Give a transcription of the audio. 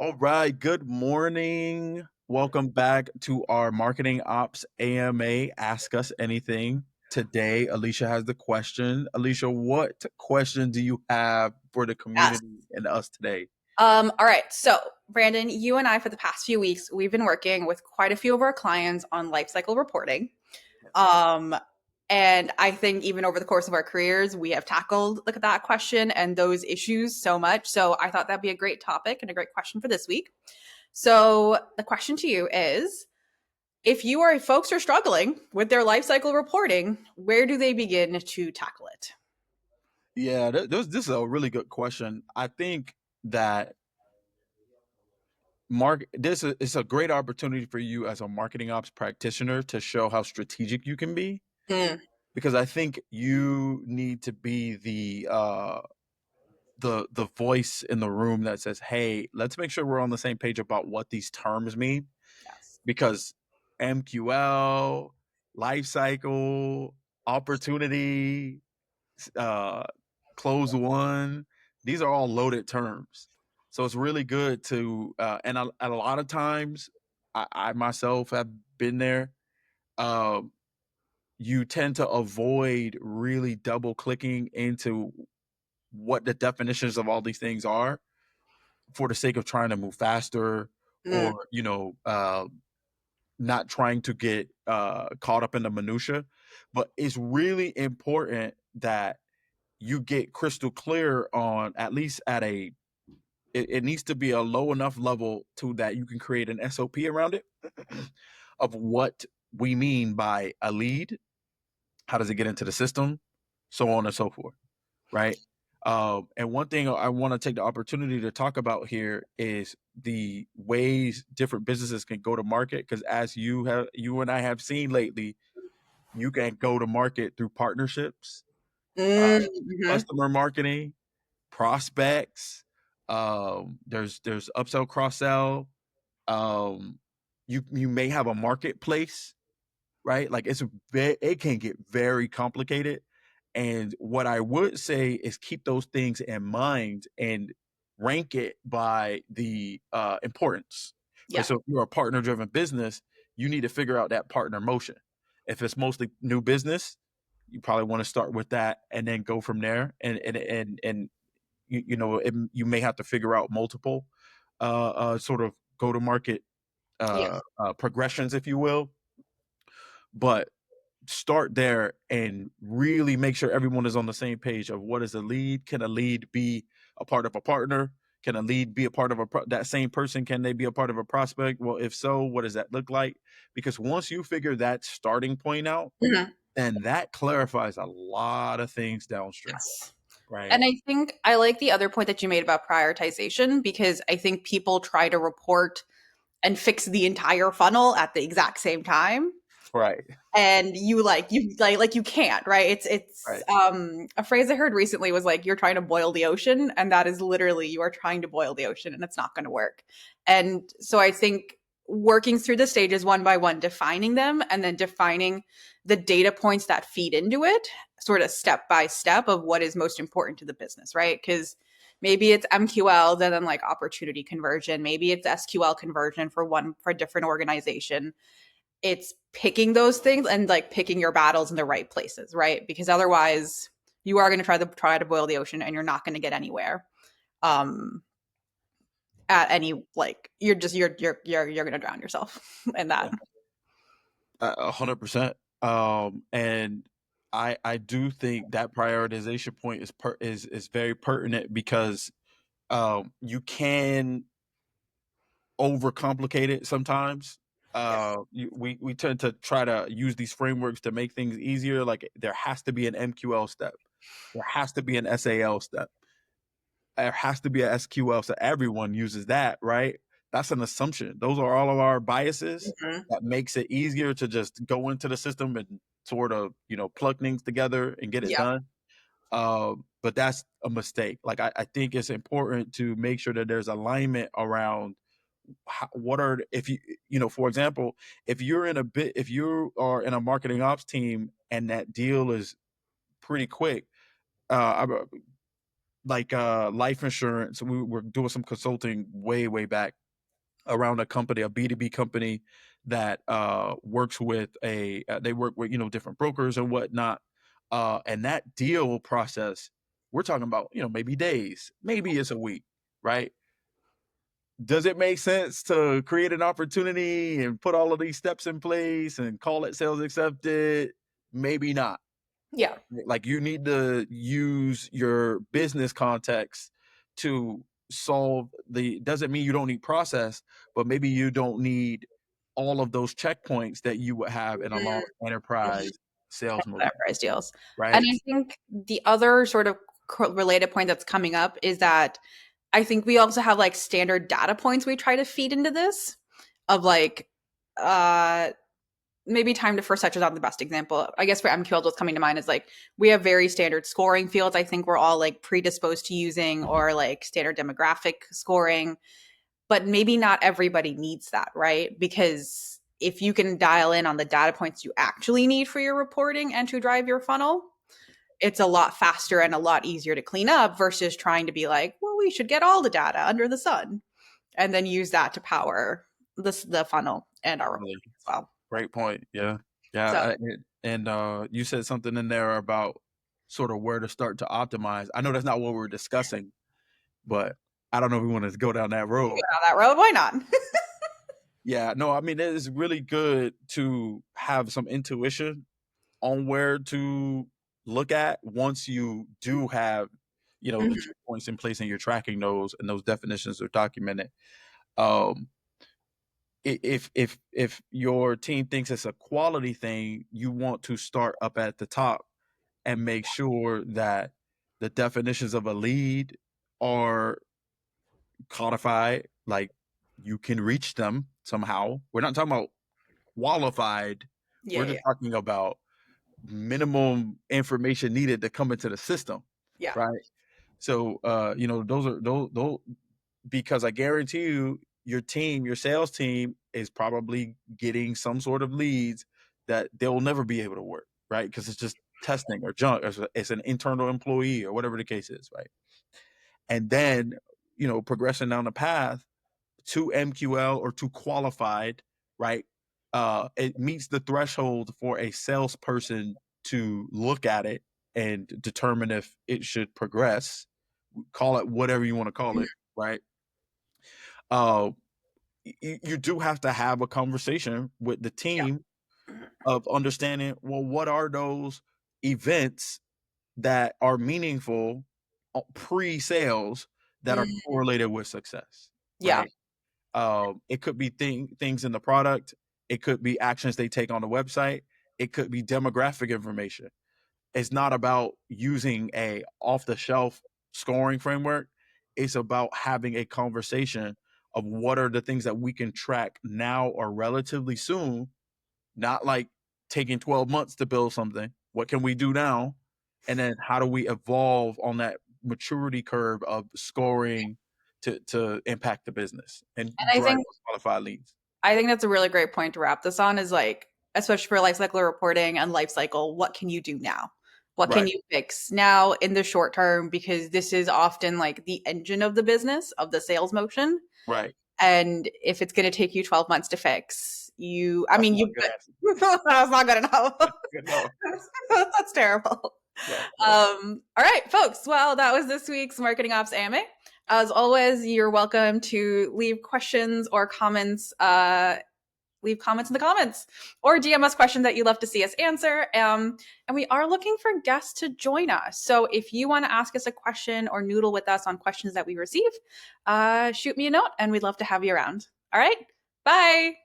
All right. Good morning. Welcome back to our Marketing Ops AMA. Ask Us Anything. Today, Alysha has the question. Alysha, what question do you have for the Yes. community and us today? All right. So, Brandon, you and I, for the past few weeks, we've been working with quite a few of our clients on lifecycle reporting. Yes. Um, and I think even over the course of our careers, we have tackled look at that question and those issues so much. So I thought that'd be a great topic and a great question for this week. So the question to you is, if folks are struggling with their lifecycle reporting, where do they begin to tackle it? Yeah, this is a really good question. I think that this is a great opportunity for you as a marketing ops practitioner to show how strategic you can be, Mm, because I think you need to be the voice in the room that says, "Hey, let's make sure we're on the same page about what these terms mean," yes. because MQL, life cycle, opportunity, uh, close one, these are all loaded terms. So it's really good to, and a lot of times, I myself have been there. Um, you tend to avoid really double clicking into what the definitions of all these things are for the sake of trying to move faster, Mm, or not trying to get caught up in the minutia. But it's really important that you get crystal clear on, at least at it needs to be a low enough level to that you can create an SOP around it of what we mean by a lead. How does it get into the system, so on and so forth, right? And one thing I want to take the opportunity to talk about here is the ways different businesses can go to market. Because as you and I have seen lately, you can go to market through partnerships, uh, mm, mhm. customer marketing, prospects. There's upsell, cross sell. Um, you may have a marketplace, right? Like it can get very complicated. And what I would say is keep those things in mind and rank it by the importance. Right. Yeah. So if you're a partner driven business, you need to figure out that partner motion. If it's mostly new business, you probably want to start with that and then go from there. And you may have to figure out multiple sort of go to market Yeah. progressions, if you will. But start there and really make sure everyone is on the same page of what is a lead. Can a lead be a part of a partner? Can a lead be a part of that same person? Can they be a part of a prospect? Well, if so, what does that look like? Because once you figure that starting point out, Mhm. then that clarifies a lot of things downstream, Yes. right? And I think I like the other point that you made about prioritization because I think people try to report and fix the entire funnel at the exact same time. Right, And you can't, right? It's right. a phrase I heard recently was like you're trying to boil the ocean, and that is literally you are trying to boil the ocean and it's not going to work. And so I think working through the stages one by one, defining them and then defining the data points that feed into it, sort of step by step of what is most important to the business, right? Because maybe it's MQL, then like opportunity conversion, maybe it's SQL conversion for a different organization. It's picking those things and like picking your battles in the right places, right? Because otherwise you are going to try to boil the ocean and you're not going to get anywhere. Um at any like you're going to drown yourself in that. 100%. And I do think that prioritization point is very pertinent, because you can overcomplicate it sometimes. Yes. We tend to try to use these frameworks to make things easier. Like there has to be an MQL step, there has to be an SAL step, there has to be a SQL. So everyone uses that, right? That's an assumption. Those are all of our biases. Mhm. That makes it easier to just go into the system and sort of plug things together and get it Yep. done. But that's a mistake. Like I think it's important to make sure that there's alignment around what are, if for example, if you are in a marketing ops team and that deal is pretty quick, uh like life insurance. We were doing some consulting way back around a company, a B2B company that works with they work with, different brokers and whatnot. And that deal process, we're talking about, maybe days, maybe it's a week, right? Does it make sense to create an opportunity and put all of these steps in place and call it sales accepted? Maybe not. Yeah. Like, you need to use your business context to solve doesn't mean you don't need process, but maybe you don't need all of those checkpoints that you would have in a large enterprise sales motion, Enterprise deals. And right? I think the other sort of related point that's coming up is that I think we also have like standard data points we try to feed into this of like uh maybe time to first touch is not the best example. I guess for MQL, what's coming to mind is like we have very standard scoring fields. I think we're all like predisposed to using, or like standard demographic scoring, but maybe not everybody needs that, right? Because if you can dial in on the data points you actually need for your reporting and to drive your funnel, it's a lot faster and a lot easier to clean up versus trying to be like, well, we should get all the data under the sun and then use that to power the funnel and our Really reporting as well. great point. Yeah. So And you said something in there about sort of where to start to optimize. I know that's not what we're discussing, but I don't know if we want to go down that we road. go down that road. Why not? Yeah, no, I mean, it's really good to have some intuition on where to look at once you do have, the Mhm. checkpoints in place and you're tracking those and those definitions are documented. Um, if your team thinks it's a quality thing, you want to start up at the top and make sure that the definitions of a lead are codified, like you can reach them somehow. We're not talking about qualified. Yeah, We're yeah, just talking about minimum information needed to come into the system, yeah. right? So, those are those because I guarantee you, your team, your sales team is probably getting some sort of leads that they'll never be able to work, right? Because it's just testing or junk, or it's an internal employee or whatever the case is, right? And then, progressing down the path to MQL or to qualified, right? It meets the threshold for a salesperson to look at it and determine if it should progress. Call it whatever you want to call Mhm. it, right? Uh, you do have to have a conversation with the Yeah. team of understanding, well, what are those events that are meaningful pre-sales that are Mm, correlated with success, yeah. right? It could be things in the product. It could be actions they take on the website. It could be demographic information. It's not about using a off the shelf scoring framework. It's about having a conversation of what are the things that we can track now or relatively soon, not like taking 12 months to build something. What can we do now? And then how do we evolve on that maturity curve of scoring to impact the business and And drive those qualified leads? I think that's a really great point to wrap this on is like, especially for life cycle reporting and life cycle, what can you do now? What can Right, you fix now in the short term? Because this is often like the engine of the business, of the sales motion. right. And if it's going to take you 12 months to fix, I That's mean, not a good answer. that was not good enough. Good, no. That's terrible. Yeah, yeah. All right, folks. Well, that was this week's Marketing Ops AMA. As always, you're welcome to leave questions or comments. Leave comments in the comments or DM us questions that you'd love to see us answer. And we are looking for guests to join us. So if you want to ask us a question or noodle with us on questions that we receive, shoot me a note and we'd love to have you around. All right. Bye.